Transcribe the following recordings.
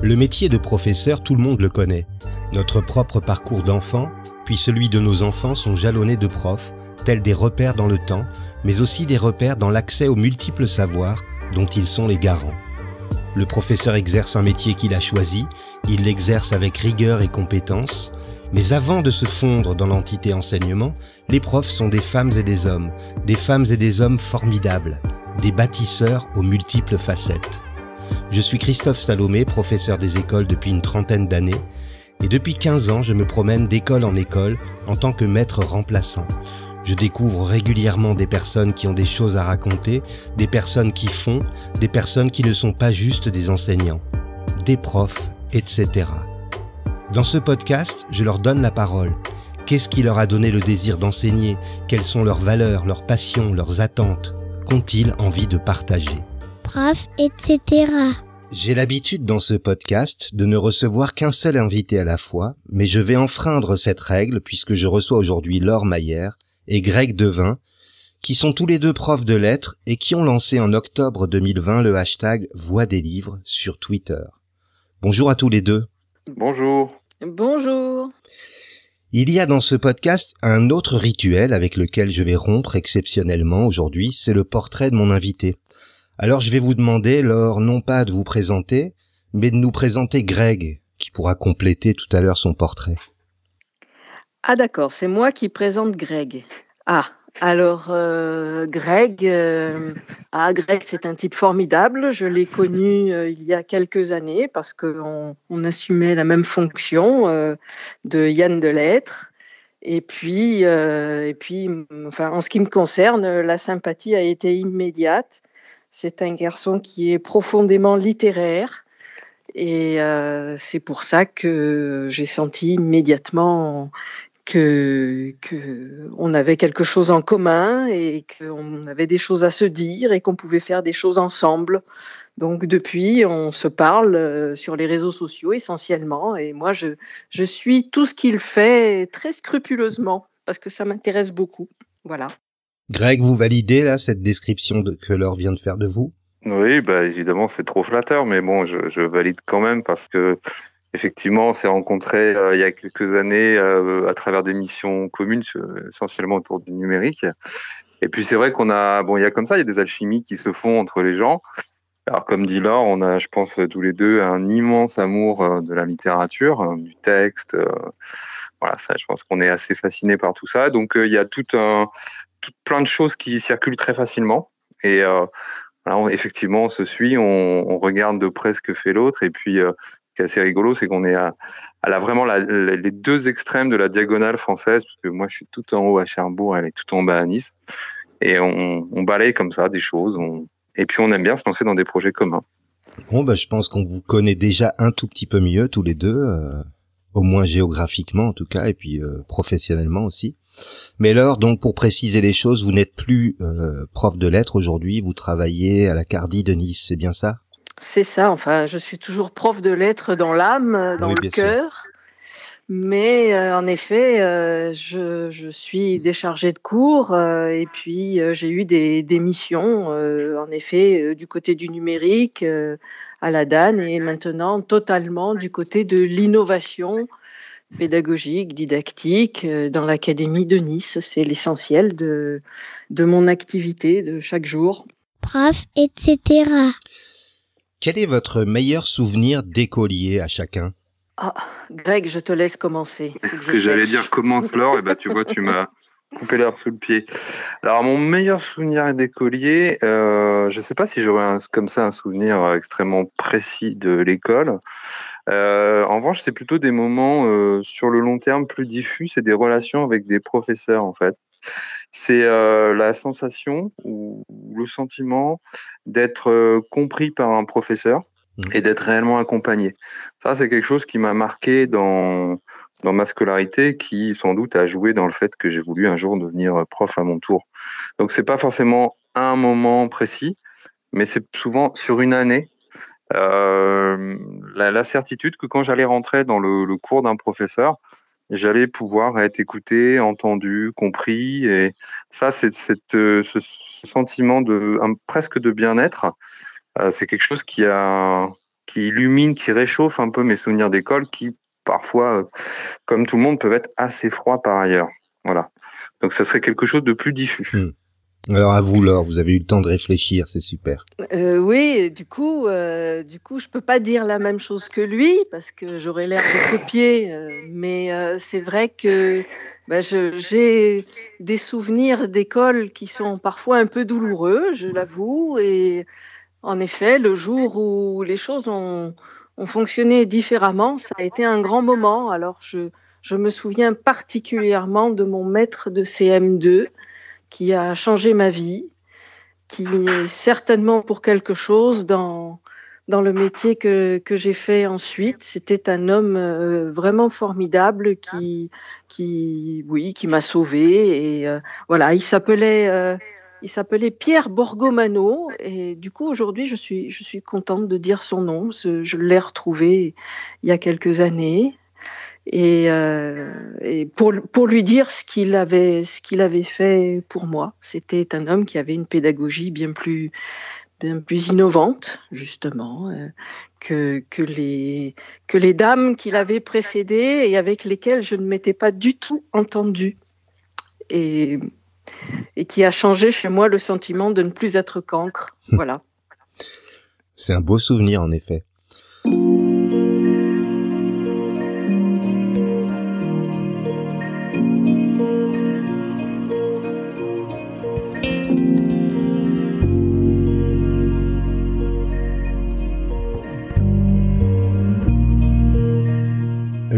Le métier de professeur, tout le monde le connaît. Notre propre parcours d'enfant, puis celui de nos enfants sont jalonnés de profs, tels des repères dans le temps, mais aussi des repères dans l'accès aux multiples savoirs dont ils sont les garants. Le professeur exerce un métier qu'il a choisi, il l'exerce avec rigueur et compétence, mais avant de se fondre dans l'entité enseignement, les profs sont des femmes et des hommes formidables, des bâtisseurs aux multiples facettes. Je suis Christophe Salomé, professeur des écoles depuis une trentaine d'années, et depuis 15 ans, je me promène d'école en école en tant que maître remplaçant. Je découvre régulièrement des personnes qui ont des choses à raconter, des personnes qui font, des personnes qui ne sont pas juste des enseignants, des profs, etc. Dans ce podcast, je leur donne la parole. Qu'est-ce qui leur a donné le désir d'enseigner? Quelles sont leurs valeurs, leurs passions, leurs attentes? Qu'ont-ils envie de partager? Prof, etc. J'ai l'habitude dans ce podcast de ne recevoir qu'un seul invité à la fois, mais je vais enfreindre cette règle puisque je reçois aujourd'hui Laure Mayer et Greg Devin, qui sont tous les deux profs de lettres et qui ont lancé en octobre 2020 le hashtag Voix des livres sur Twitter. Bonjour à tous les deux. Bonjour. Bonjour. Il y a dans ce podcast un autre rituel avec lequel je vais rompre exceptionnellement aujourd'hui, c'est le portrait de mon invité. Alors je vais vous demander, Laure, non pas de vous présenter, mais de nous présenter Greg, qui pourra compléter tout à l'heure son portrait. Ah d'accord, c'est moi qui présente Greg. Greg, Greg c'est un type formidable. Je l'ai connu il y a quelques années parce qu'on assumait la même fonction de Yann Delettre. Et puis, en ce qui me concerne, la sympathie a été immédiate. C'est un garçon qui est profondément littéraire et c'est pour ça que j'ai senti immédiatement que on avait quelque chose en commun et qu'on avait des choses à se dire et qu'on pouvait faire des choses ensemble. Donc depuis, on se parle sur les réseaux sociaux essentiellement et moi je suis tout ce qu'il fait très scrupuleusement parce que ça m'intéresse beaucoup. Voilà. Greg, vous validez là cette description que Laure vient de faire de vous? Oui, évidemment, c'est trop flatteur, mais bon, je valide quand même parce que effectivement, on s'est rencontrés il y a quelques années à travers des missions communes, essentiellement autour du numérique. Et puis c'est vrai il y a comme ça, il y a des alchimies qui se font entre les gens. Alors comme dit Laure, on a, je pense, tous les deux un immense amour de la littérature, du texte. Voilà, ça, je pense qu'on est assez fascinés par tout ça. Donc il y a plein de choses qui circulent très facilement. Et effectivement, on se suit, on regarde de près ce que fait l'autre. Et puis, ce qui est assez rigolo, c'est qu'on est vraiment les deux extrêmes de la diagonale française, parce que moi, je suis tout en haut à Cherbourg, elle est tout en bas à Nice. Et on balaye comme ça des choses. Et puis, on aime bien se lancer dans des projets communs. Bon, je pense qu'on vous connaît déjà un tout petit peu mieux tous les deux, au moins géographiquement en tout cas, et puis professionnellement aussi. Mais Laure, donc pour préciser les choses, vous n'êtes plus prof de lettres aujourd'hui, vous travaillez à la Cardie de Nice, c'est bien ça? C'est ça, enfin je suis toujours prof de lettres dans l'âme, dans le cœur. Mais en effet, je suis déchargée de cours et puis j'ai eu des missions, en effet, du côté du numérique à la DAN et maintenant totalement du côté de l'innovation pédagogique, didactique dans l'Académie de Nice. C'est l'essentiel de mon activité de chaque jour. Prof, etc. Quel est votre meilleur souvenir d'écolier à chacun? Greg, je te laisse commencer. C'est ce que j'allais dire, commence Laure, et tu vois, tu m'as coupé l'herbe sous le pied. Alors, mon meilleur souvenir d'écolier, je ne sais pas si j'aurais un souvenir extrêmement précis de l'école. En revanche, c'est plutôt des moments sur le long terme plus diffus, c'est des relations avec des professeurs, en fait. C'est la sensation ou le sentiment d'être compris par un professeur et d'être réellement accompagné. Ça, c'est quelque chose qui m'a marqué dans ma scolarité, qui sans doute a joué dans le fait que j'ai voulu un jour devenir prof à mon tour. Donc, c'est pas forcément un moment précis, mais c'est souvent sur une année. La certitude que quand j'allais rentrer dans le cours d'un professeur, j'allais pouvoir être écouté, entendu, compris. Et ça, c'est ce sentiment presque de bien-être. C'est quelque chose qui qui illumine, qui réchauffe un peu mes souvenirs d'école qui, parfois, comme tout le monde, peuvent être assez froids par ailleurs. Voilà. Donc, ça serait quelque chose de plus diffus. Alors à vous, Laure, vous avez eu le temps de réfléchir, c'est super. Oui, du coup, je peux pas dire la même chose que lui parce que j'aurais l'air de copier. Mais c'est vrai que j'ai des souvenirs d'école qui sont parfois un peu douloureux, je l'avoue. Et en effet, le jour où les choses ont fonctionné différemment, ça a été un grand moment. Alors, je me souviens particulièrement de mon maître de CM2 qui a changé ma vie, qui est certainement pour quelque chose dans le métier que j'ai fait ensuite. C'était un homme vraiment formidable qui m'a sauvée. Et voilà, il s'appelait Pierre Borgomano. Et du coup, aujourd'hui, je suis contente de dire son nom. Je l'ai retrouvé il y a quelques années. Et pour lui dire ce qu'il avait fait pour moi. C'était un homme qui avait une pédagogie bien plus innovante, justement, que les dames qui l'avaient précédé et avec lesquelles je ne m'étais pas du tout entendue. Et qui a changé chez moi le sentiment de ne plus être cancre. Voilà. C'est un beau souvenir, en effet.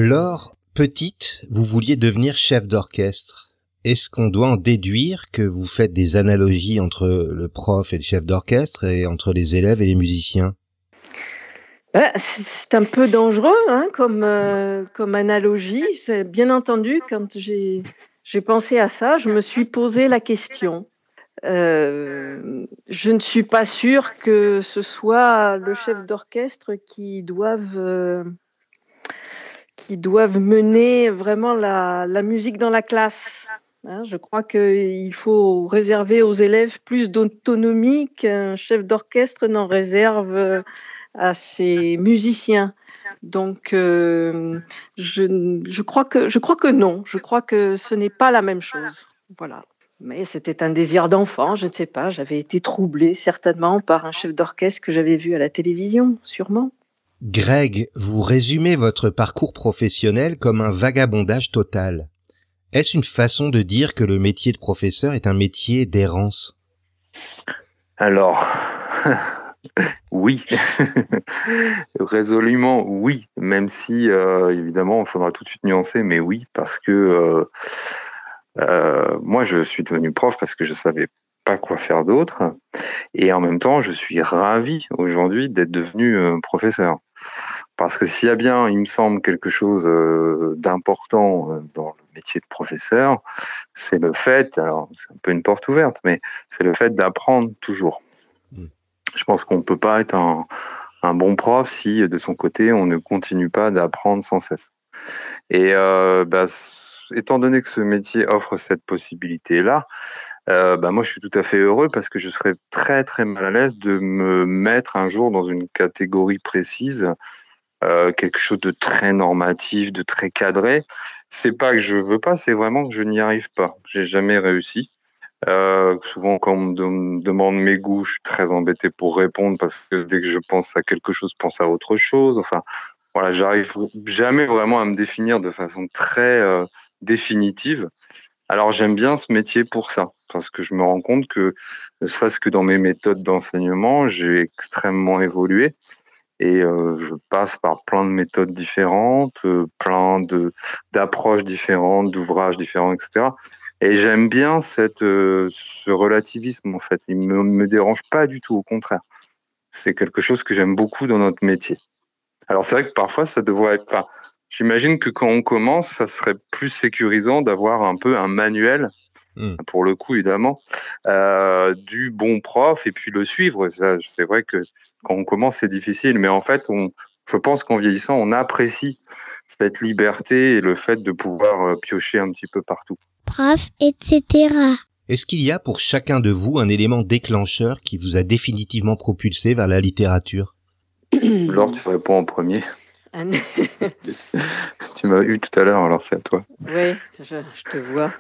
Laure, petite, vous vouliez devenir chef d'orchestre. Est-ce qu'on doit en déduire que vous faites des analogies entre le prof et le chef d'orchestre et entre les élèves et les musiciens? C'est un peu dangereux comme analogie. C'est, bien entendu, quand j'ai pensé à ça, je me suis posé la question. Je ne suis pas sûre que ce soit le chef d'orchestre qui doive mener vraiment la musique dans la classe. Je crois qu'il faut réserver aux élèves plus d'autonomie qu'un chef d'orchestre n'en réserve à ses musiciens. Donc, je crois que non. Je crois que ce n'est pas la même chose. Voilà. Mais c'était un désir d'enfant, je ne sais pas. J'avais été troublée certainement par un chef d'orchestre que j'avais vu à la télévision, sûrement. Greg, vous résumez votre parcours professionnel comme un vagabondage total. Est-ce une façon de dire que le métier de professeur est un métier d'errance? Alors, oui, résolument oui, même si évidemment il faudra tout de suite nuancer, mais oui, parce que moi je suis devenu prof parce que je savais pas quoi faire d'autre, et en même temps je suis ravi aujourd'hui d'être devenu professeur, parce que s'il y a bien, il me semble, quelque chose d'important dans le métier de professeur, c'est le fait, alors c'est un peu une porte ouverte, mais c'est le fait d'apprendre toujours. Je pense qu'on ne peut pas être un bon prof si, de son côté, on ne continue pas d'apprendre sans cesse. Et étant donné que ce métier offre cette possibilité-là, moi, je suis tout à fait heureux parce que je serais très, très mal à l'aise de me mettre un jour dans une catégorie précise, quelque chose de très normatif, de très cadré. C'est pas que je veux pas, c'est vraiment que je n'y arrive pas. J'ai jamais réussi. Souvent, quand on me demande mes goûts, je suis très embêté pour répondre parce que dès que je pense à quelque chose, je pense à autre chose. Enfin, voilà, j'arrive jamais vraiment à me définir de façon très définitive. Alors, j'aime bien ce métier pour ça, parce que je me rends compte que, ne serait-ce que dans mes méthodes d'enseignement, j'ai extrêmement évolué. Et je passe par plein de méthodes différentes, plein d'approches différentes, d'ouvrages différents, etc. Et j'aime bien ce relativisme, en fait. Il me dérange pas du tout, au contraire. C'est quelque chose que j'aime beaucoup dans notre métier. Alors c'est vrai que parfois ça devrait être... Enfin, j'imagine que quand on commence, ça serait plus sécurisant d'avoir un peu un manuel, pour le coup évidemment, du bon prof et puis le suivre. Ça, c'est vrai que quand on commence, c'est difficile, mais en fait, je pense qu'en vieillissant, on apprécie cette liberté et le fait de pouvoir piocher un petit peu partout. Prof, etc. Est-ce qu'il y a pour chacun de vous un élément déclencheur qui vous a définitivement propulsé vers la littérature? Laure, tu réponds en premier. Un... Tu m'as eu tout à l'heure, alors c'est à toi. Oui, je te vois.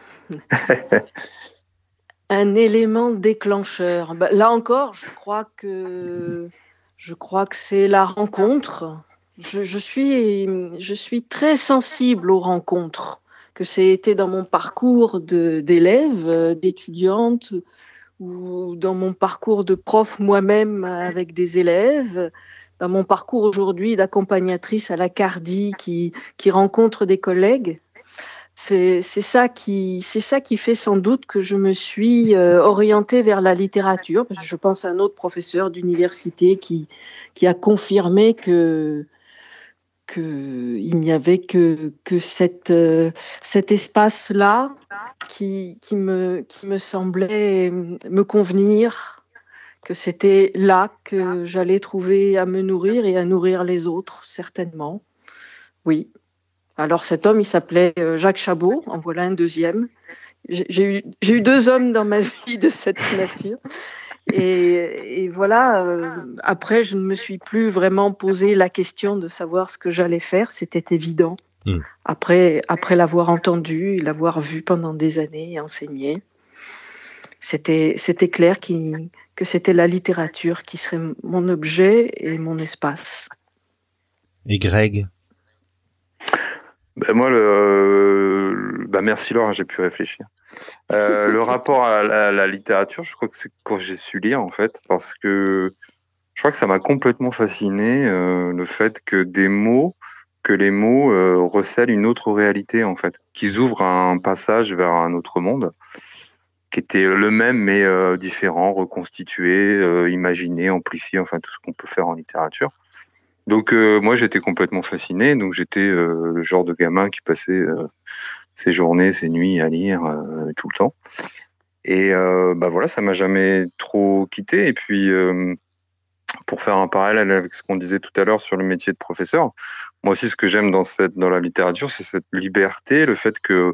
Un élément déclencheur. Là encore, je crois que c'est la rencontre. Je suis très sensible aux rencontres, que c'était dans mon parcours d'élève, d'étudiante, ou dans mon parcours de prof moi-même avec des élèves, dans mon parcours aujourd'hui d'accompagnatrice à la Cardi qui rencontre des collègues. C'est ça qui fait sans doute que je me suis orientée vers la littérature, parce que je pense à un autre professeur d'université qui a confirmé qu'il n'y avait que cet espace-là qui me semblait me convenir, que c'était là que j'allais trouver à me nourrir et à nourrir les autres, certainement. Oui. Alors cet homme, il s'appelait Jacques Chabot, en voilà un deuxième. J'ai eu 2 hommes dans ma vie de cette nature. Et voilà, après, je ne me suis plus vraiment posé la question de savoir ce que j'allais faire, c'était évident. Après l'avoir entendu, l'avoir vu pendant des années et enseigné, c'était clair que c'était la littérature qui serait mon objet et mon espace. Et Greg ? Moi, merci Laure, j'ai pu réfléchir. Le rapport à la littérature, je crois que c'est quand j'ai su lire, en fait, parce que je crois que ça m'a complètement fasciné, le fait que les mots recèlent une autre réalité, en fait, qu'ils ouvrent un passage vers un autre monde, qui était le même, mais différent, reconstitué, imaginé, amplifié, enfin tout ce qu'on peut faire en littérature. Donc moi j'étais complètement fasciné, donc j'étais le genre de gamin qui passait ses journées, ses nuits à lire tout le temps. Et voilà, ça m'a jamais trop quitté. Et puis pour faire un parallèle avec ce qu'on disait tout à l'heure sur le métier de professeur, moi aussi ce que j'aime dans la littérature, c'est cette liberté, le fait que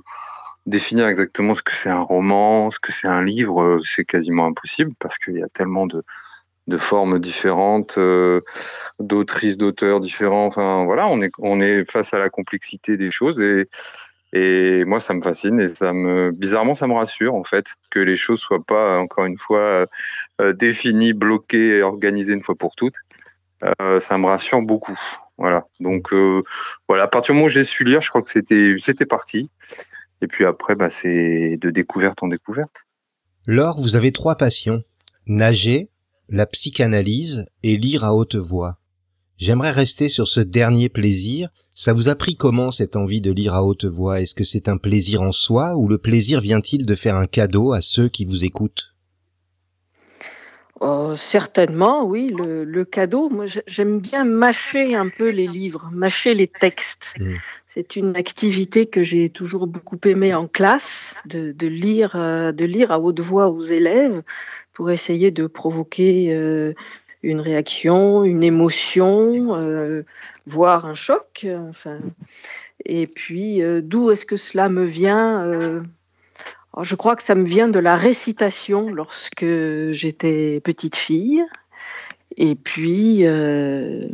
définir exactement ce que c'est un roman, ce que c'est un livre, c'est quasiment impossible parce qu'il y a tellement de formes différentes, d'autrices, d'auteurs différents. Enfin, voilà, on est face à la complexité des choses et moi, ça me fascine et bizarrement, ça me rassure, en fait, que les choses soient pas, encore une fois, définies, bloquées et organisées une fois pour toutes. Ça me rassure beaucoup. Voilà. Donc, voilà, à partir du moment où j'ai su lire, je crois que c'était parti. Et puis après, c'est de découverte en découverte. Laure, vous avez 3 passions. Nager, la psychanalyse et lire à haute voix. J'aimerais rester sur ce dernier plaisir. Ça vous a pris comment cette envie de lire à haute voix ? Est-ce que c'est un plaisir en soi ou le plaisir vient-il de faire un cadeau à ceux qui vous écoutent ? Certainement, oui, le cadeau. Moi, j'aime bien mâcher un peu les livres, mâcher les textes. C'est une activité que j'ai toujours beaucoup aimée en classe, de lire à haute voix aux élèves pour essayer de provoquer une réaction, une émotion, voire un choc. Enfin, et puis, d'où est-ce que cela me vient ? Je crois que ça me vient de la récitation lorsque j'étais petite fille, et puis de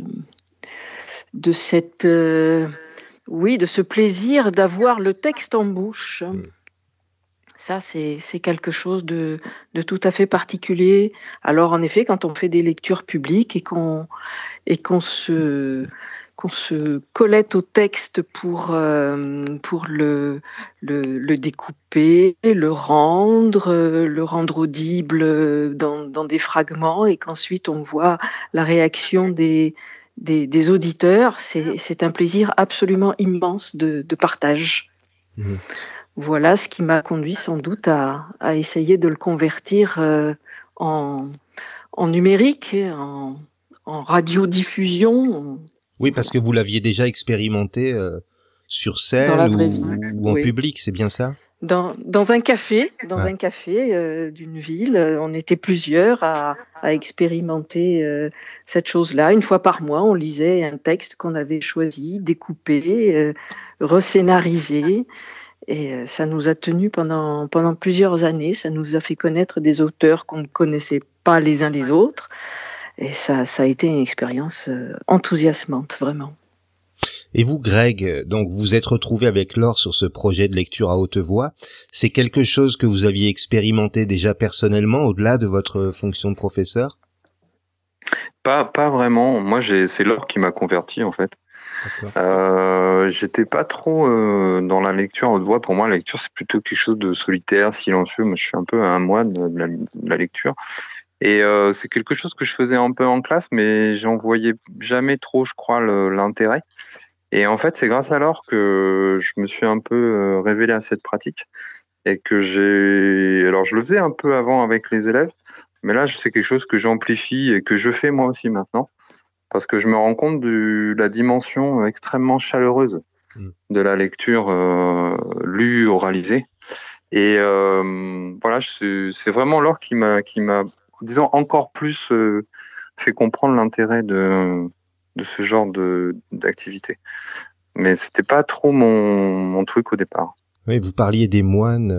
de ce plaisir d'avoir le texte en bouche. Ça, c'est quelque chose de tout à fait particulier. Alors, en effet, quand on fait des lectures publiques et qu'on se collette au texte pour le découper, le rendre audible dans des fragments, et qu'ensuite on voit la réaction des auditeurs, c'est un plaisir absolument immense de partage. Voilà ce qui m'a conduit sans doute à essayer de le convertir en numérique, en radiodiffusion. Oui, parce que vous l'aviez déjà expérimenté sur scène ou en public, c'est bien ça ? Dans un café, un café d'une ville, on était plusieurs à expérimenter cette chose-là. Une fois par mois, on lisait un texte qu'on avait choisi, découpé, rescénarisé. Et ça nous a tenus pendant plusieurs années. Ça nous a fait connaître des auteurs qu'on ne connaissait pas les uns les autres. Et ça a été une expérience enthousiasmante, vraiment. Et vous, Greg, donc vous êtes retrouvé avec Laure sur ce projet de lecture à haute voix. C'est quelque chose que vous aviez expérimenté déjà personnellement, au-delà de votre fonction de professeur? Pas vraiment. Moi, c'est Laure qui m'a converti, en fait. J'étais pas trop dans la lecture à haute voix. Pour moi, la lecture, c'est plutôt quelque chose de solitaire, silencieux. Moi, je suis un peu un moine de la lecture. Et c'est quelque chose que je faisais un peu en classe, mais j'en voyais jamais trop, je crois, l'intérêt. Et en fait, c'est grâce à Laure que je me suis un peu révélé à cette pratique et que alors je le faisais un peu avant avec les élèves, mais là, c'est quelque chose que j'amplifie et que je fais moi aussi maintenant parce que je me rends compte de la dimension extrêmement chaleureuse de la lecture lue, oralisée. Et voilà, c'est vraiment Laure qui m'a, disons, encore plus fait comprendre l'intérêt de ce genre d'activité. Mais c'était pas trop mon truc au départ. Oui, vous parliez des moines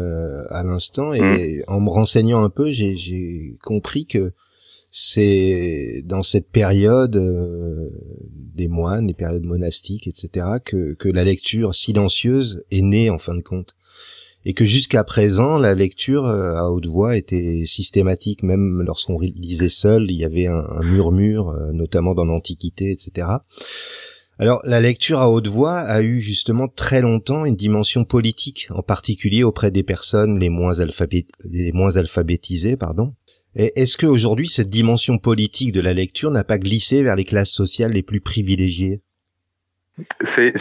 à l'instant, et en me renseignant un peu, j'ai compris que c'est dans cette période des moines, des périodes monastiques, etc., que la lecture silencieuse est née en fin de compte. Et que jusqu'à présent, la lecture à haute voix était systématique, même lorsqu'on lisait seul, il y avait un murmure, notamment dans l'Antiquité, etc. Alors, la lecture à haute voix a eu justement très longtemps une dimension politique, en particulier auprès des personnes les moins alphabétisées, pardon. Et est-ce qu'aujourd'hui, cette dimension politique de la lecture n'a pas glissé vers les classes sociales les plus privilégiées? C'est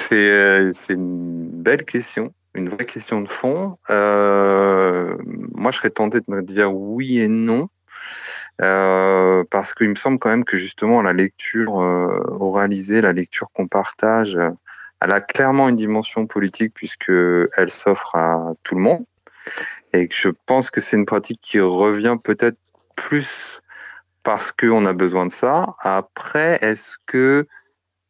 une belle question. Une vraie question de fond. Moi, je serais tenté de dire oui et non, parce qu'il me semble quand même que justement la lecture oralisée, la lecture qu'on partage, elle a clairement une dimension politique puisque elle s'offre à tout le monde, et que je pense que c'est une pratique qui revient peut-être plus parce qu'on a besoin de ça. Après, est-ce que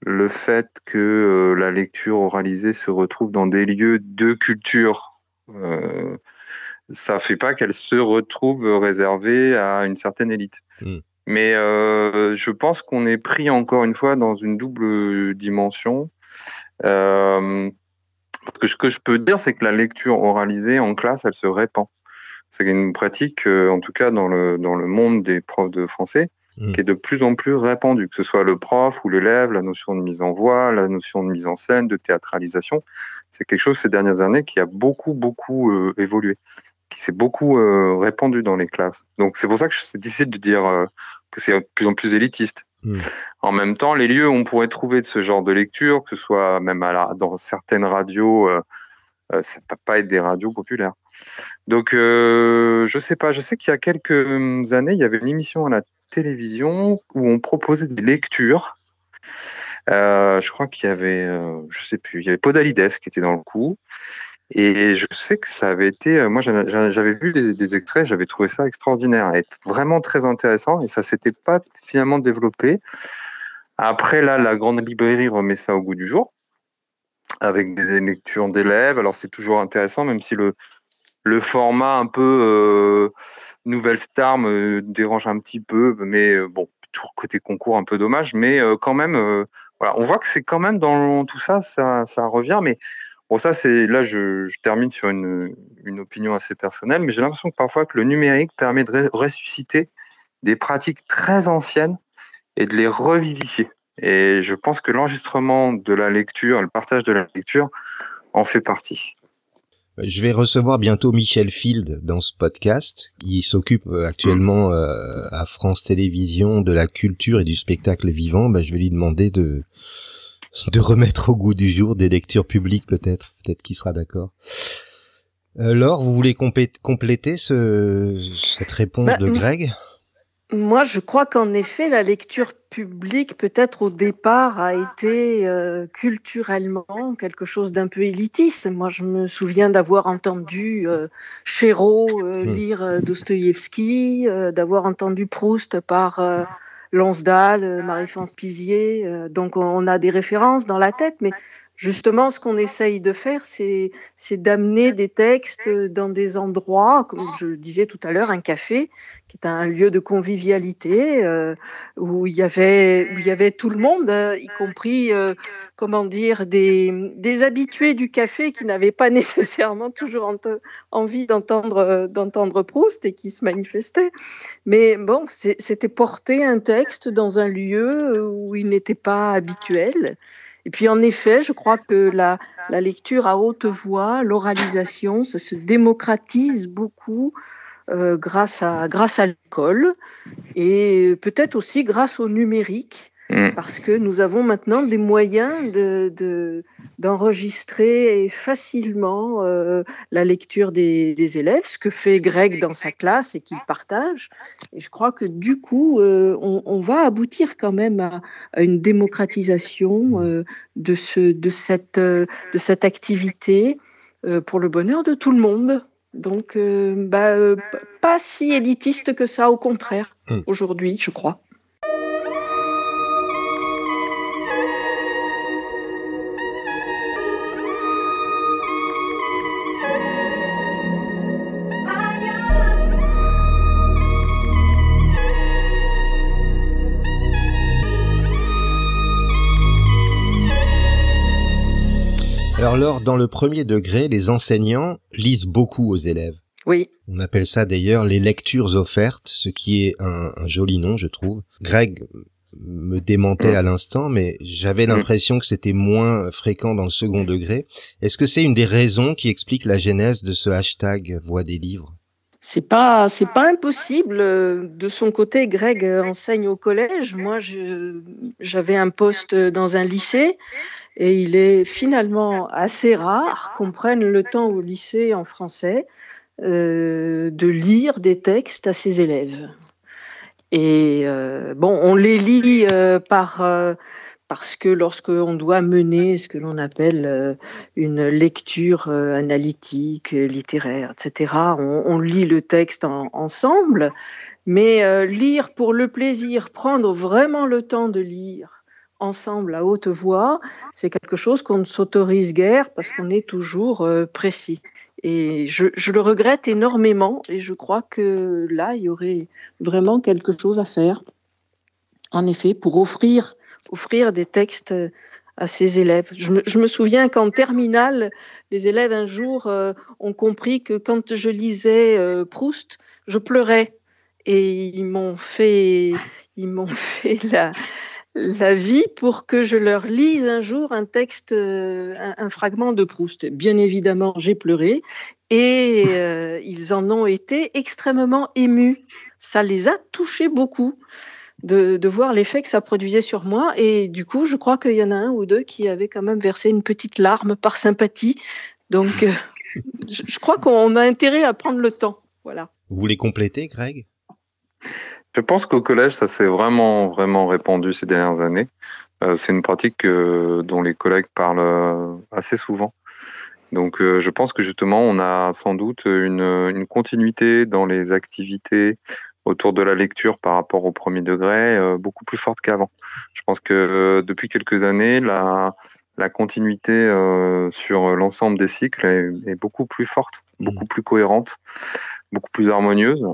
le fait que la lecture oralisée se retrouve dans des lieux de culture, ça fait pas qu'elle se retrouve réservée à une certaine élite. Mais je pense qu'on est pris encore une fois dans une double dimension. Parce que ce que je peux dire, c'est que la lecture oralisée en classe, elle se répand. C'est une pratique, en tout cas dans le monde des profs de français, qui est de plus en plus répandue, que ce soit le prof ou l'élève, la notion de mise en voix, la notion de mise en scène, de théâtralisation. C'est quelque chose ces dernières années qui a beaucoup évolué, qui s'est beaucoup répandu dans les classes. Donc c'est pour ça que c'est difficile de dire que c'est de plus en plus élitiste. En même temps, les lieux où on pourrait trouver de ce genre de lecture, que ce soit même dans certaines radios, ça ne peut pas être des radios populaires. Donc, je sais pas. Je sais qu'il y a quelques années, il y avait une émission à la télévision où on proposait des lectures. Je crois qu'il y avait, je sais plus, il y avait Podalides qui était dans le coup. Et je sais que ça avait été, moi j'avais vu des extraits, j'avais trouvé ça extraordinaire et vraiment très intéressant, et ça s'était pas finalement développé. Après là, la grande librairie remet ça au goût du jour avec des lectures d'élèves. Alors c'est toujours intéressant, même si le format un peu Nouvelle Star me dérange un petit peu, mais bon, toujours côté concours un peu dommage, mais quand même, voilà, on voit que c'est quand même dans tout ça revient, mais bon, ça c'est là je termine sur une opinion assez personnelle, mais j'ai l'impression que parfois que le numérique permet de ressusciter des pratiques très anciennes et de les revivifier. Et je pense que l'enregistrement de la lecture, le partage de la lecture en fait partie. Je vais recevoir bientôt Michel Field dans ce podcast. Il s'occupe actuellement à France Télévisions de la culture et du spectacle vivant. Je vais lui demander de remettre au goût du jour des lectures publiques, peut-être qu'il sera d'accord. Laure, vous voulez compléter cette réponse de Greg? Moi, je crois qu'en effet, la lecture publique, peut-être au départ, a été culturellement quelque chose d'un peu élitiste. Moi, je me souviens d'avoir entendu Chéreau lire Dostoïevski, d'avoir entendu Proust par Lonsdal, Marie-France Pizier. Donc, on a des références dans la tête, mais justement, ce qu'on essaye de faire, c'est d'amener des textes dans des endroits, comme je le disais tout à l'heure, un café, qui est un lieu de convivialité, où il y avait tout le monde, y compris, comment dire, des habitués du café qui n'avaient pas nécessairement toujours envie d'entendre Proust et qui se manifestaient. Mais bon, c'était porter un texte dans un lieu où il n'était pas habituel. Et puis en effet, je crois que la lecture à haute voix, l'oralisation, ça se démocratise beaucoup grâce à l'école et peut-être aussi grâce au numérique, parce que nous avons maintenant des moyens d'enregistrer facilement la lecture des élèves, ce que fait Greg dans sa classe et qu'il partage. Et je crois que du coup, on va aboutir quand même à une démocratisation de cette activité pour le bonheur de tout le monde. Donc, pas si élitiste que ça, au contraire, aujourd'hui, je crois. Alors Laure, dans le premier degré, les enseignants lisent beaucoup aux élèves. Oui. On appelle ça d'ailleurs les lectures offertes, ce qui est un joli nom, je trouve. Greg me démentait à l'instant, mais j'avais l'impression que c'était moins fréquent dans le second degré. Est-ce que c'est une des raisons qui explique la genèse de ce hashtag Voix des livres ? C'est pas impossible. De son côté, Greg enseigne au collège. Moi, j'avais un poste dans un lycée. Et il est finalement assez rare qu'on prenne le temps au lycée en français de lire des textes à ses élèves. Et on les lit parce que lorsqu'on doit mener ce que l'on appelle une lecture analytique, littéraire, etc., on lit le texte ensemble. Mais lire pour le plaisir, prendre vraiment le temps de lire ensemble à haute voix, c'est quelque chose qu'on ne s'autorise guère parce qu'on est toujours précis. Et je le regrette énormément et je crois que là, il y aurait vraiment quelque chose à faire, en effet, pour offrir des textes à ses élèves. Je me souviens qu'en terminale, les élèves un jour ont compris que quand je lisais Proust, je pleurais. Et ils m'ont fait la vie pour que je leur lise un jour un texte, un fragment de Proust. Bien évidemment, j'ai pleuré et ils en ont été extrêmement émus. Ça les a touchés beaucoup de voir l'effet que ça produisait sur moi et du coup, je crois qu'il y en a un ou deux qui avaient quand même versé une petite larme par sympathie. Donc, je crois qu'on a intérêt à prendre le temps. Voilà. Vous voulez compléter, Greg ? Je pense qu'au collège, ça s'est vraiment, vraiment répandu ces dernières années. C'est une pratique dont les collègues parlent assez souvent. Donc, je pense que justement, on a sans doute une continuité dans les activités autour de la lecture par rapport au premier degré, beaucoup plus forte qu'avant. Je pense que depuis quelques années, la continuité sur l'ensemble des cycles est beaucoup plus forte, beaucoup plus cohérente, beaucoup plus harmonieuse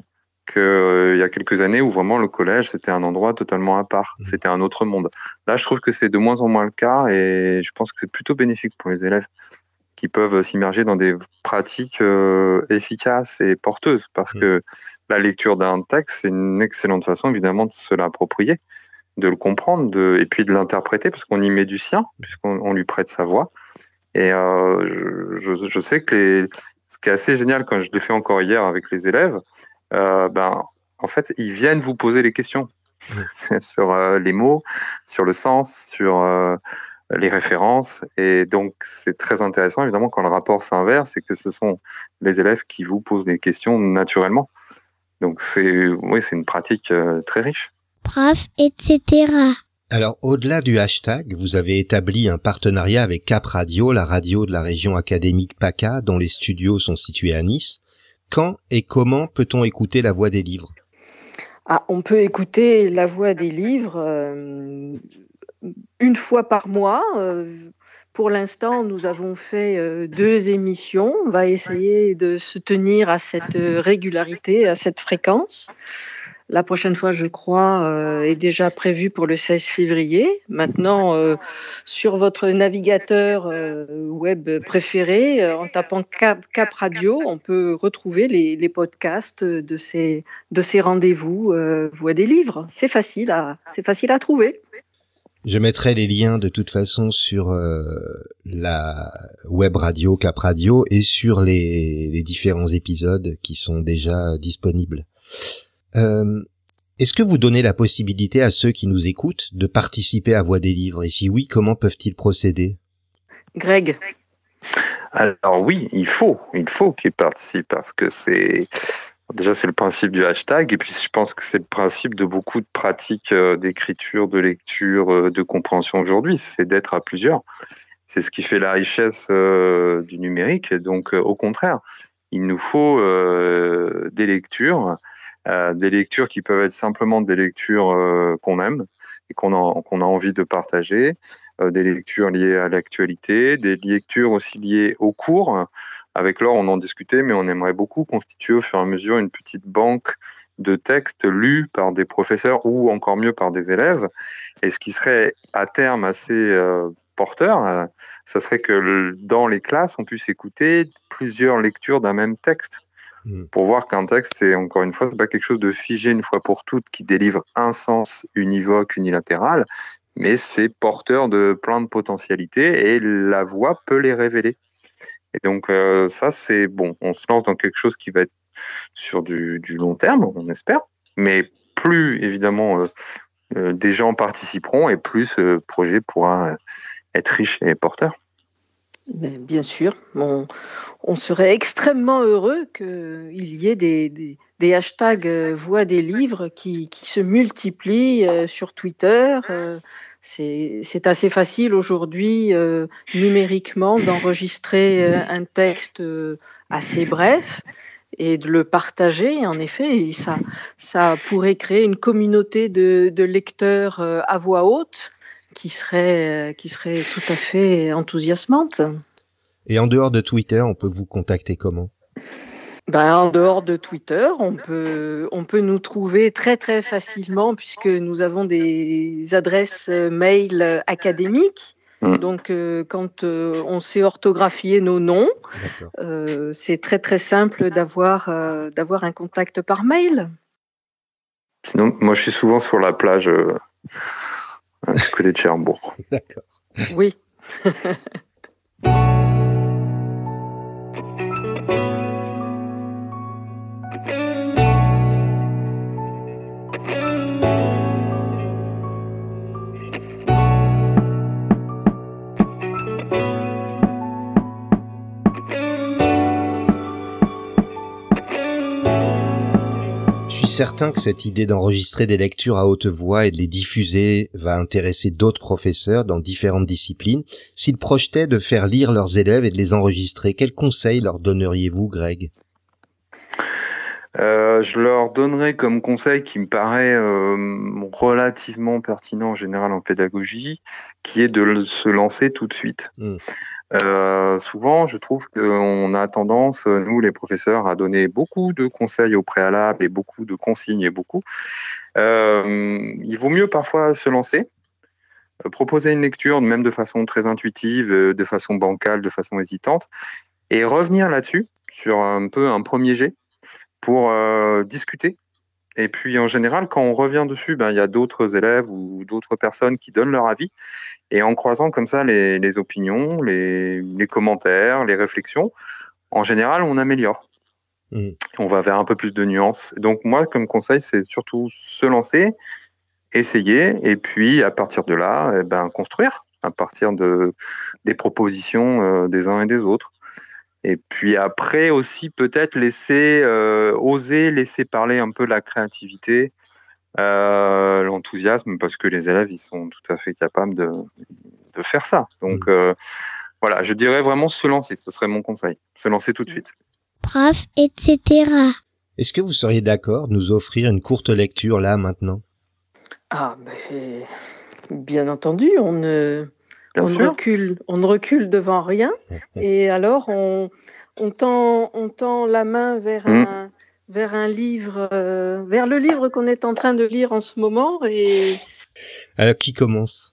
qu'il y a quelques années où vraiment le collège, c'était un endroit totalement à part. C'était un autre monde. Là, je trouve que c'est de moins en moins le cas et je pense que c'est plutôt bénéfique pour les élèves qui peuvent s'immerger dans des pratiques efficaces et porteuses parce que la lecture d'un texte, c'est une excellente façon évidemment de se l'approprier, de le comprendre et puis de l'interpréter parce qu'on y met du sien, puisqu'on lui prête sa voix. Et je sais que ce qui est assez génial quand je l'ai fait encore hier avec les élèves, en fait, ils viennent vous poser les questions sur les mots, sur le sens, sur les références. Et donc, c'est très intéressant, évidemment, quand le rapport s'inverse et que ce sont les élèves qui vous posent les questions naturellement. Donc, c'est une pratique très riche. Prof, etc. Alors, au-delà du hashtag, vous avez établi un partenariat avec Cap Radio, la radio de la région académique PACA, dont les studios sont situés à Nice. Quand et comment peut-on écouter la voix des livres ? On peut écouter la voix des livres une fois par mois Pour l'instant, nous avons fait 2 émissions. On va essayer de se tenir à cette régularité, à cette fréquence. La prochaine fois, je crois, est déjà prévue pour le 16 février. Maintenant, sur votre navigateur web préféré, en tapant Cap Radio, on peut retrouver les podcasts de ces rendez-vous Voix des livres. C'est facile à trouver. Je mettrai les liens de toute façon sur la web radio Cap Radio et sur les différents épisodes qui sont déjà disponibles. Est-ce que vous donnez la possibilité à ceux qui nous écoutent de participer à Voix des livres? Et si oui, comment peuvent-ils procéder? Greg. Alors oui, il faut qu'ils participent parce que c'est le principe du hashtag et puis je pense que c'est le principe de beaucoup de pratiques d'écriture, de lecture, de compréhension aujourd'hui, c'est d'être à plusieurs. C'est ce qui fait la richesse du numérique. Donc au contraire, il nous faut des lectures qui peuvent être simplement des lectures qu'on aime et qu'on a envie de partager, des lectures liées à l'actualité, des lectures aussi liées au cours. Avec Laure, on en discutait, mais on aimerait beaucoup constituer au fur et à mesure une petite banque de textes lus par des professeurs ou encore mieux par des élèves. Et ce qui serait à terme assez porteur, ça serait que dans les classes, on puisse écouter plusieurs lectures d'un même texte. Pour voir qu'un texte, c'est encore une fois, c'est pas quelque chose de figé une fois pour toutes qui délivre un sens univoque, unilatéral, mais c'est porteur de plein de potentialités et la voix peut les révéler. Et donc ça, c'est bon. On se lance dans quelque chose qui va être sur du long terme, on espère, mais plus évidemment des gens participeront et plus ce projet pourra être riche et porteur. Bien sûr, on serait extrêmement heureux qu'il y ait des hashtags Voix des livres qui se multiplient sur Twitter. C'est assez facile aujourd'hui numériquement d'enregistrer un texte assez bref et de le partager. En effet, ça pourrait créer une communauté de lecteurs à voix haute qui serait tout à fait enthousiasmante. Et en dehors de Twitter, on peut vous contacter comment? En dehors de Twitter, on peut nous trouver très très facilement puisque nous avons des adresses mail académiques. Donc quand on sait orthographier nos noms, c'est très très simple d'avoir un contact par mail. Sinon, moi je suis souvent sur la plage du côté de Cherbourg. D'accord. Oui. Certain que cette idée d'enregistrer des lectures à haute voix et de les diffuser va intéresser d'autres professeurs dans différentes disciplines. S'ils projetaient de faire lire leurs élèves et de les enregistrer, quels conseils leur donneriez-vous, Greg? Je leur donnerais comme conseil qui me paraît relativement pertinent en général en pédagogie, qui est de se lancer tout de suite. Souvent, je trouve qu'on a tendance, nous les professeurs, à donner beaucoup de conseils au préalable et beaucoup de consignes et beaucoup. Il vaut mieux parfois se lancer, proposer une lecture, même de façon très intuitive, de façon bancale, de façon hésitante, et revenir là-dessus, sur un peu un premier jet, pour discuter. Et puis en général, quand on revient dessus, il y a d'autres élèves ou d'autres personnes qui donnent leur avis. Et en croisant comme ça les opinions, les commentaires, les réflexions, en général, on améliore. On va vers un peu plus de nuances. Donc moi, comme conseil, c'est surtout se lancer, essayer, et puis à partir de là, construire, à partir des propositions des uns et des autres. Et puis après aussi, peut-être oser laisser parler un peu la créativité, l'enthousiasme, parce que les élèves, ils sont tout à fait capables de faire ça. Donc voilà, je dirais vraiment se lancer, ce serait mon conseil. Se lancer tout de suite. Prof, etc. Est-ce que vous seriez d'accord de nous offrir une courte lecture là, maintenant? Ah, mais bien entendu, on Bien sûr. On ne recule devant rien. Et alors, on tend la main vers un livre, vers le livre qu'on est en train de lire en ce moment. Et Alors, qui commence?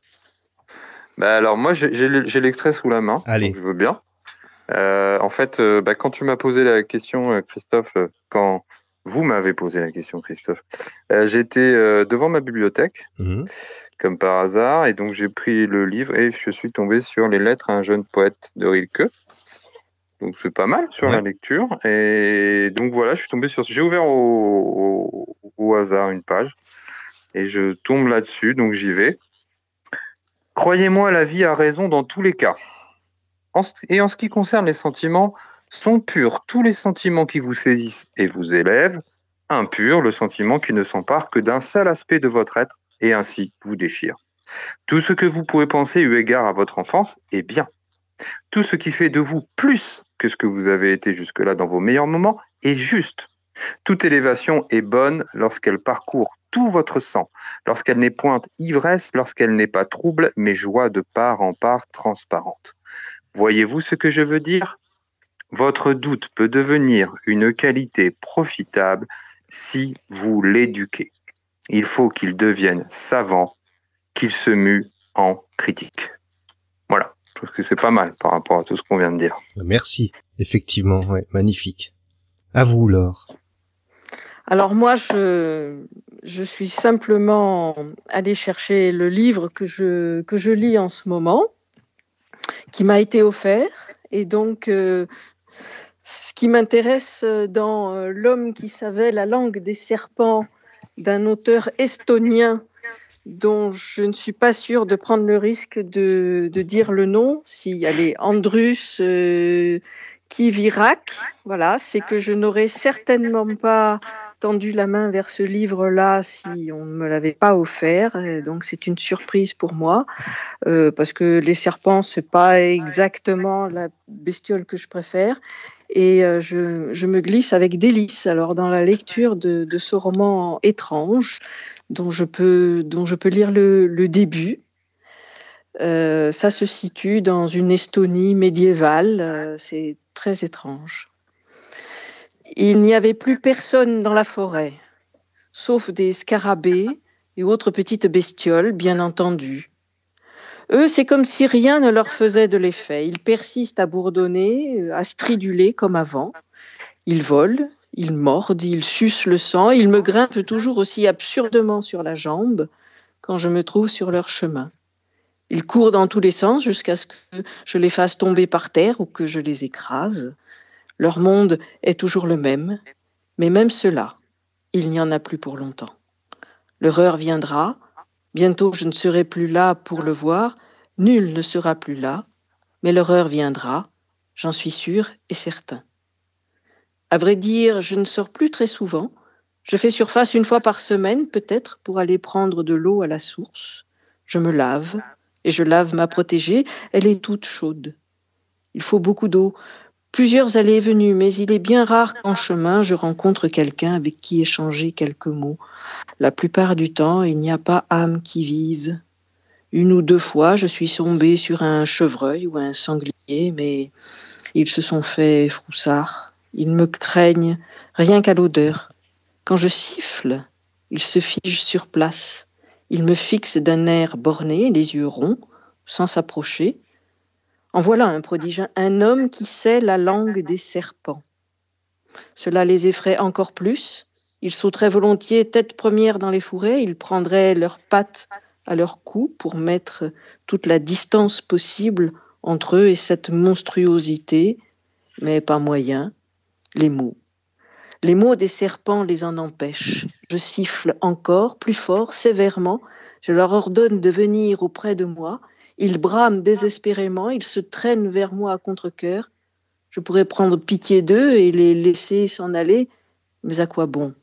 Alors moi, j'ai l'extrait sous la main, Allez. donc je veux bien. En fait, quand tu m'as posé la question, Christophe, quand vous m'avez posé la question, Christophe, j'étais devant ma bibliothèque, comme par hasard, et donc j'ai pris le livre et je suis tombé sur Les Lettres à un jeune poète de Rilke. Donc c'est pas mal sur la lecture. Et donc voilà, je suis tombé sur... J'ai ouvert au hasard une page et je tombe là-dessus, donc j'y vais. Croyez-moi, la vie a raison dans tous les cas. Et en ce qui concerne les sentiments, sont purs tous les sentiments qui vous saisissent et vous élèvent, impur le sentiment qui ne s'empare que d'un seul aspect de votre être et ainsi vous déchire. Tout ce que vous pouvez penser eu égard à votre enfance est bien. Tout ce qui fait de vous plus que ce que vous avez été jusque-là dans vos meilleurs moments est juste. Toute élévation est bonne lorsqu'elle parcourt tout votre sang, lorsqu'elle n'est point ivresse, lorsqu'elle n'est pas trouble, mais joie de part en part transparente. Voyez-vous ce que je veux dire ? Votre doute peut devenir une qualité profitable si vous l'éduquez. Il faut qu'il devienne savant, qu'il se mue en critique. Voilà, je trouve que c'est pas mal par rapport à tout ce qu'on vient de dire. Merci, effectivement, ouais, magnifique. À vous, Laure. Alors moi, je suis simplement allée chercher le livre que je lis en ce moment, qui m'a été offert. Et donc, ce qui m'intéresse dans L'homme qui savait la langue des serpents, d'un auteur estonien, dont je ne suis pas sûre de prendre le risque de dire le nom, allez, Andrus Kivirak, voilà, c'est que je n'aurais certainement pas tendu la main vers ce livre-là si on ne me l'avait pas offert. Et donc c'est une surprise pour moi, parce que les serpents, c'est pas exactement la bestiole que je préfère. Et je me glisse avec délice alors dans la lecture de ce roman étrange dont je peux lire le début. Ça se situe dans une Estonie médiévale. C'est très étrange. Il n'y avait plus personne dans la forêt, sauf des scarabées et autres petites bestioles, bien entendu. Eux, c'est comme si rien ne leur faisait de l'effet. Ils persistent à bourdonner, à striduler comme avant. Ils volent, ils mordent, ils sucent le sang, ils me grimpent toujours aussi absurdement sur la jambe quand je me trouve sur leur chemin. Ils courent dans tous les sens jusqu'à ce que je les fasse tomber par terre ou que je les écrase. Leur monde est toujours le même, mais même cela, il n'y en a plus pour longtemps. Leur heure viendra, bientôt je ne serai plus là pour le voir, nul ne sera plus là, mais leur heure viendra, j'en suis sûr et certain. À vrai dire, je ne sors plus très souvent. Je fais surface une fois par semaine, peut-être, pour aller prendre de l'eau à la source. Je me lave, et je lave ma protégée, elle est toute chaude. Il faut beaucoup d'eau, plusieurs allées et venues, mais il est bien rare qu'en chemin je rencontre quelqu'un avec qui échanger quelques mots. La plupart du temps, il n'y a pas âme qui vive. Une ou deux fois, je suis tombée sur un chevreuil ou un sanglier, mais ils se sont fait froussards. Ils me craignent rien qu'à l'odeur. Quand je siffle, ils se figent sur place. Ils me fixent d'un air borné, les yeux ronds, sans s'approcher. En voilà un prodige, un homme qui sait la langue des serpents. Cela les effraie encore plus. Ils sauteraient volontiers tête première dans les fourrés, ils prendraient leurs pattes à leur cou pour mettre toute la distance possible entre eux et cette monstruosité, mais pas moyen. Les mots des serpents les en empêchent. Je siffle encore, plus fort, sévèrement. Je leur ordonne de venir auprès de moi. Ils brament désespérément, ils se traînent vers moi à contre-cœur. Je pourrais prendre pitié d'eux et les laisser s'en aller, mais à quoi bon ?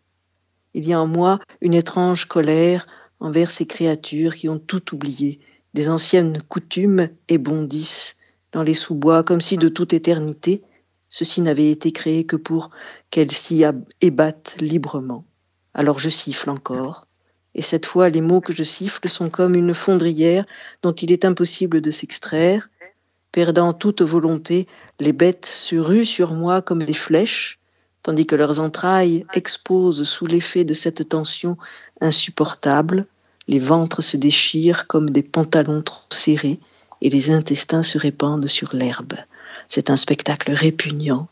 Il y a en moi une étrange colère envers ces créatures qui ont tout oublié, des anciennes coutumes et bondissent dans les sous-bois comme si de toute éternité, ceci n'avait été créé que pour qu'elles s'y ébattent librement. Alors je siffle encore, Et cette fois, les mots que je siffle sont comme une fondrière dont il est impossible de s'extraire. Perdant toute volonté, les bêtes se ruent sur moi comme des flèches, tandis que leurs entrailles exposent sous l'effet de cette tension insupportable. Les ventres se déchirent comme des pantalons trop serrés et les intestins se répandent sur l'herbe. C'est un spectacle répugnant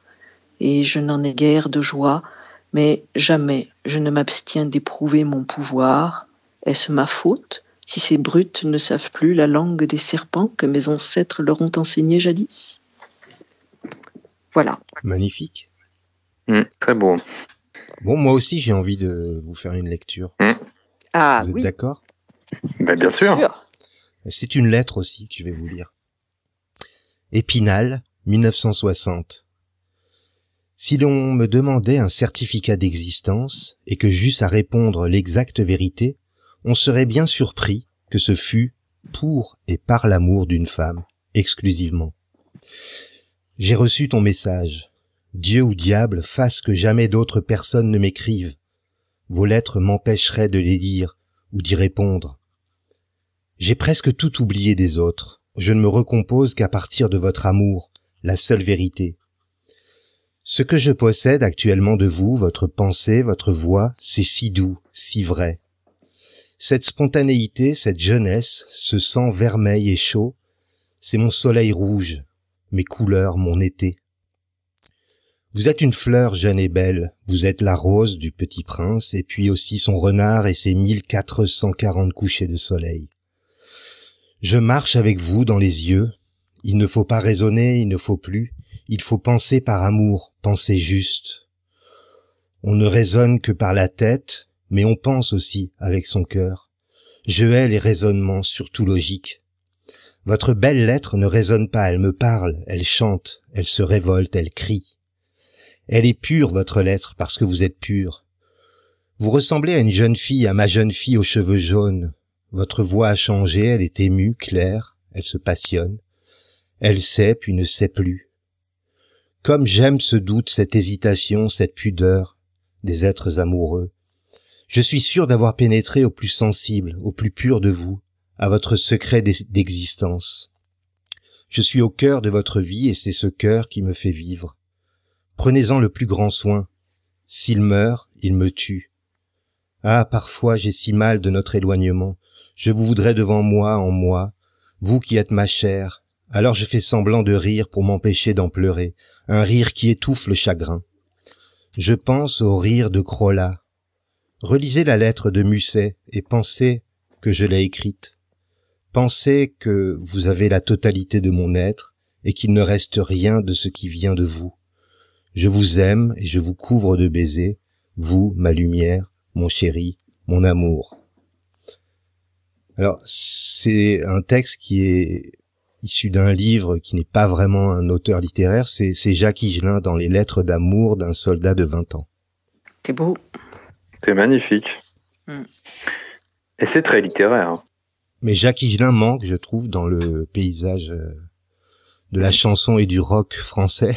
et je n'en ai guère de joie, mais jamais je ne m'abstiens d'éprouver mon pouvoir. Est-ce ma faute si ces brutes ne savent plus la langue des serpents que mes ancêtres leur ont enseignée jadis? Voilà. Magnifique. Très beau. Bon, moi aussi, j'ai envie de vous faire une lecture. Ah Vous êtes oui, d'accord? Bien sûr. C'est une lettre aussi que je vais vous lire. Épinal, 1960. Si l'on me demandait un certificat d'existence et que j'eusse à répondre l'exacte vérité, on serait bien surpris que ce fût pour et par l'amour d'une femme, exclusivement. J'ai reçu ton message. Dieu ou diable fasse que jamais d'autres personnes ne m'écrivent. Vos lettres m'empêcheraient de les lire ou d'y répondre. J'ai presque tout oublié des autres. Je ne me recompose qu'à partir de votre amour, la seule vérité. Ce que je possède actuellement de vous, votre pensée, votre voix, c'est si doux, si vrai. Cette spontanéité, cette jeunesse, ce sang vermeil et chaud, c'est mon soleil rouge, mes couleurs, mon été. Vous êtes une fleur jeune et belle, vous êtes la rose du Petit Prince, et puis aussi son renard et ses 1440 couchers de soleil. Je marche avec vous dans les yeux, il ne faut pas raisonner, il ne faut plus, il faut penser par amour, penser juste. On ne raisonne que par la tête, mais on pense aussi avec son cœur. Je hais les raisonnements, surtout logiques. Votre belle lettre ne résonne pas, elle me parle, elle chante, elle se révolte, elle crie. Elle est pure, votre lettre, parce que vous êtes pure. Vous ressemblez à une jeune fille, à ma jeune fille aux cheveux jaunes. Votre voix a changé, elle est émue, claire, elle se passionne. Elle sait, puis ne sait plus. Comme j'aime ce doute, cette hésitation, cette pudeur des êtres amoureux. Je suis sûr d'avoir pénétré au plus sensible, au plus pur de vous, à votre secret d'existence. Je suis au cœur de votre vie et c'est ce cœur qui me fait vivre. Prenez-en le plus grand soin. S'il meurt, il me tue. Ah, parfois j'ai si mal de notre éloignement. Je vous voudrais devant moi, en moi, vous qui êtes ma chair. Alors je fais semblant de rire pour m'empêcher d'en pleurer, un rire qui étouffe le chagrin. Je pense au rire de Crolla. Relisez la lettre de Musset et pensez que je l'ai écrite. Pensez que vous avez la totalité de mon être et qu'il ne reste rien de ce qui vient de vous. Je vous aime et je vous couvre de baisers, vous, ma lumière, mon chéri, mon amour. Alors, c'est un texte qui est issu d'un livre qui n'est pas vraiment un auteur littéraire, c'est Jacques Higelin dans Les Lettres d'amour d'un soldat de 20 ans. C'est beau. C'est magnifique. Et c'est très littéraire. Mais Jacques Higelin manque, je trouve, dans le paysage de la chanson et du rock français.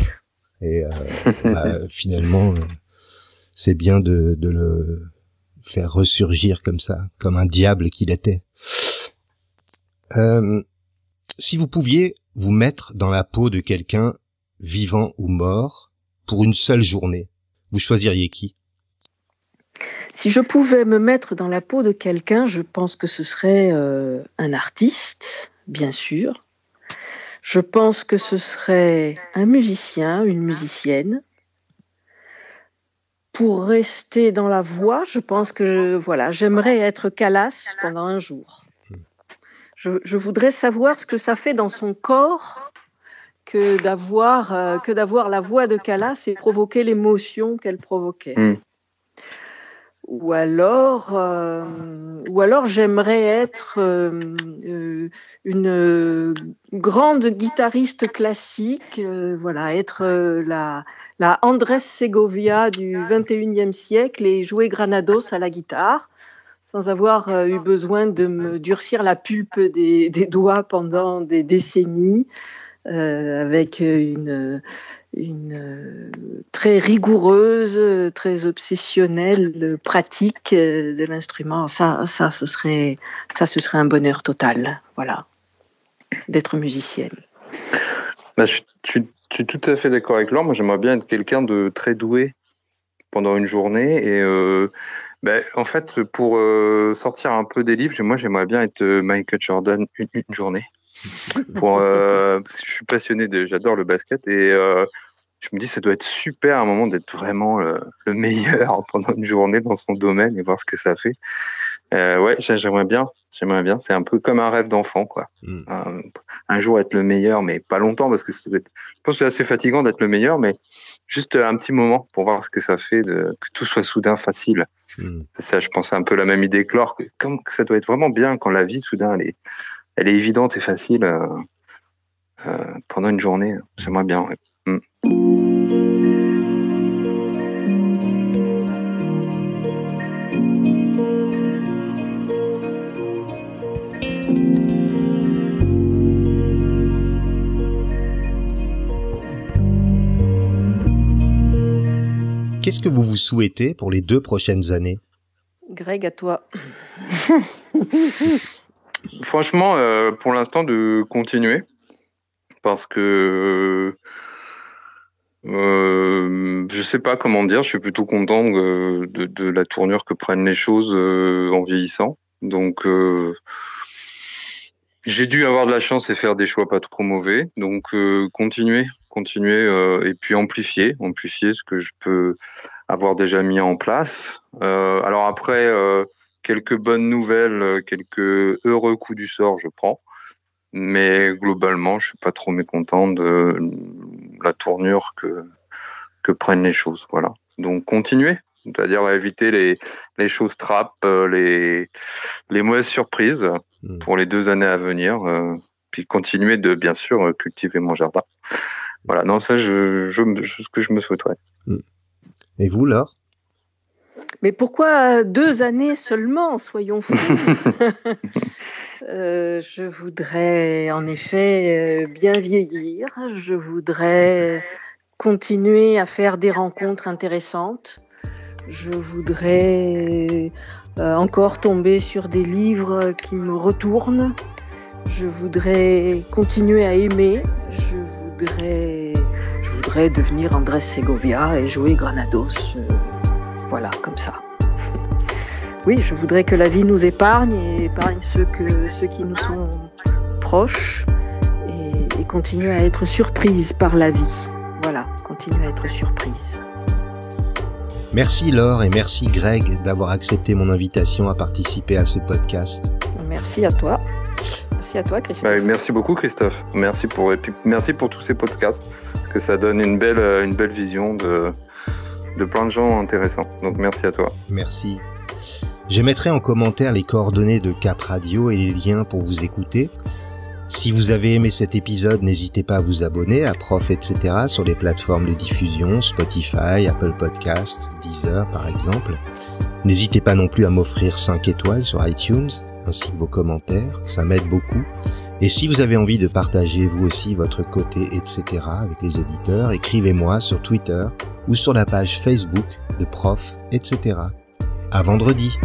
Et finalement, c'est bien de le faire ressurgir comme ça, comme un diable qu'il était. Si vous pouviez vous mettre dans la peau de quelqu'un, vivant ou mort, pour une seule journée, vous choisiriez qui ? Si je pouvais me mettre dans la peau de quelqu'un, je pense que ce serait un artiste, bien sûr. Je pense que ce serait un musicien, une musicienne. Pour rester dans la voix, je pense que j'aimerais être Calas pendant un jour. Je voudrais savoir ce que ça fait dans son corps que d'avoir la voix de Calas et provoquer l'émotion qu'elle provoquait. Ou alors j'aimerais être une grande guitariste classique, être la Andrés Segovia du 21e siècle et jouer Granados à la guitare, sans avoir eu besoin de me durcir la pulpe des doigts pendant des décennies, avec une très rigoureuse, très obsessionnelle pratique de l'instrument. Ça, ce serait un bonheur total, voilà, d'être musicienne. Je suis tout à fait d'accord avec Laure. Moi, j'aimerais bien être quelqu'un de très doué pendant une journée. Et en fait, pour sortir un peu des livres, j'aimerais bien être Michael Jordan une journée. Parce que je suis passionné, j'adore le basket. Et je me dis, ça doit être super à un moment d'être vraiment le meilleur pendant une journée dans son domaine et voir ce que ça fait. J'aimerais bien. C'est un peu comme un rêve d'enfant, quoi. Un jour être le meilleur, mais pas longtemps, parce que je pense que c'est assez fatigant d'être le meilleur, mais juste un petit moment pour voir ce que ça fait, que tout soit soudain facile. C'est ça, je pense, un peu la même idée que Laure, que ça doit être vraiment bien quand la vie, soudain, elle est évidente et facile pendant une journée. J'aimerais bien, ouais. Qu'est-ce que vous vous souhaitez pour les 2 prochaines années ? Greg, à toi. Franchement, pour l'instant, de continuer. Parce que je sais pas comment dire, je suis plutôt content de la tournure que prennent les choses en vieillissant. Donc, j'ai dû avoir de la chance et faire des choix pas trop mauvais. Donc, continuer et puis amplifier ce que je peux avoir déjà mis en place. Alors après, quelques bonnes nouvelles, quelques heureux coups du sort, je prends. Mais globalement, je suis pas trop mécontent de la tournure que prennent les choses. Voilà. Donc, continuer. C'est-à-dire éviter les choses trappes, les mauvaises surprises pour les 2 années à venir. Puis continuer de, bien sûr, cultiver mon jardin. Voilà, non, ça, ce que je me souhaiterais. Et vous, Laure ? Mais pourquoi 2 années seulement, soyons fous. Je voudrais, en effet, bien vieillir. Je voudrais continuer à faire des rencontres intéressantes. Je voudrais encore tomber sur des livres qui me retournent. Je voudrais continuer à aimer. Je voudrais devenir Andrés Segovia et jouer Granados. Voilà, comme ça. Oui, je voudrais que la vie nous épargne et épargne ceux qui nous sont proches et continuer à être surprise par la vie. Voilà, continuer à être surprise. Merci Laure et merci Greg d'avoir accepté mon invitation à participer à ce podcast. Merci à toi. Merci à toi, Christophe. Merci beaucoup, Christophe. Merci pour tous ces podcasts, parce que ça donne une belle vision de plein de gens intéressants. Donc merci à toi. Merci. Je mettrai en commentaire les coordonnées de Cap Radio et les liens pour vous écouter. Si vous avez aimé cet épisode, n'hésitez pas à vous abonner à Prof, etc. sur les plateformes de diffusion, Spotify, Apple Podcasts, Deezer par exemple. N'hésitez pas non plus à m'offrir 5 étoiles sur iTunes, ainsi que vos commentaires, ça m'aide beaucoup. Et si vous avez envie de partager vous aussi votre côté, etc. avec les auditeurs, écrivez-moi sur Twitter ou sur la page Facebook de Prof, etc. À vendredi.